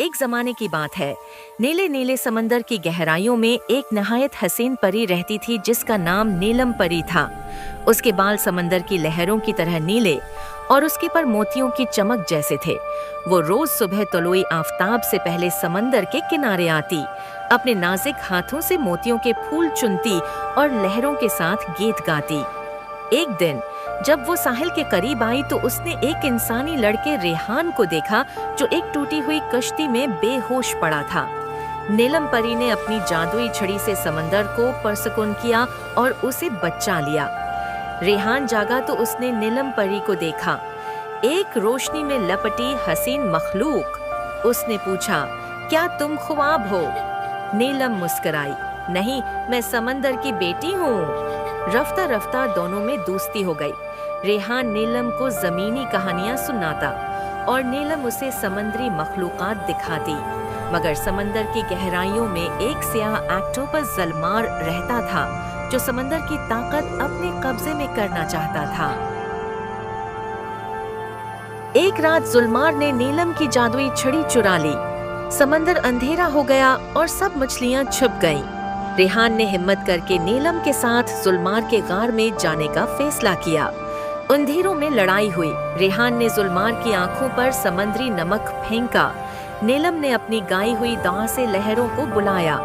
एक जमाने की बात है। नीले नीले समंदर की गहराइयों में एक नहायत हसीन परी रहती थी जिसका नाम नीलम परी था। उसके बाल समंदर की लहरों की तरह नीले और उसके पर मोतियों की चमक जैसे थे। वो रोज सुबह तुलोई आफताब से पहले समंदर के किनारे आती, अपने नाजुक हाथों से मोतियों के फूल चुनती और लहरों के साथ गीत गाती। एक दिन जब वो साहिल के करीब आई तो उसने एक इंसानी लड़के रेहान को देखा जो एक टूटी हुई कश्ती में बेहोश पड़ा था। नीलम परी ने अपनी जादुई छड़ी से समंदर को पुरसुकून किया और उसे बचा लिया। रेहान जागा तो उसने नीलम परी को देखा, एक रोशनी में लपटी हसीन मखलूक। उसने पूछा, क्या तुम ख्वाब हो? नीलम मुस्कुराई, नहीं, मैं समंदर की बेटी हूँ। रफ्ता रफ्ता दोनों में दोस्ती हो गई। रेहान नीलम को जमीनी कहानियां सुनाता और नीलम उसे समंदरी मखलूकात दिखाती। मगर समंदर की गहराइयों में एक स्याह ऑक्टोपस ज़ुल्मार रहता था जो समंदर की ताकत अपने कब्जे में करना चाहता था। एक रात ज़ुल्मार ने नीलम की जादुई छड़ी चुरा ली। समंदर अंधेरा हो गया और सब मछलियां छुप गईं। रेहान ने हिम्मत करके नीलम के साथ ज़ुल्मार के गार में जाने का फैसला किया। अंधेरों में लड़ाई हुई। रेहान ने ज़ुल्मार की आंखों पर समंदरी नमक फेंका। नीलम ने अपनी गाई हुई दांव से लहरों को बुलाया।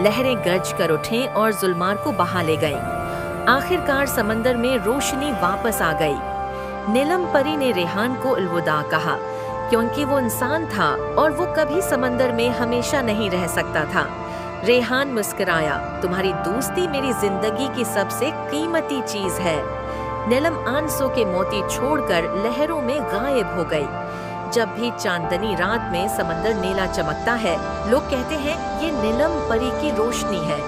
लहरें गर्ज कर उठें और ज़ुल्मार को बहा ले गईं। आखिरकार समंदर में रोशनी वापस आ गई। नीलम परी ने रेहान को अलविदा कहा क्योंकि वो इंसान था और वो कभी समंदर में हमेशा नहीं रह सकता था। रेहान मुस्कुराया, तुम्हारी दोस्ती मेरी जिंदगी की सबसे कीमती चीज है। नीलम आंसू के मोती छोड़कर लहरों में गायब हो गई। जब भी चांदनी रात में समंदर नीला चमकता है, लोग कहते हैं ये नीलम परी की रोशनी है।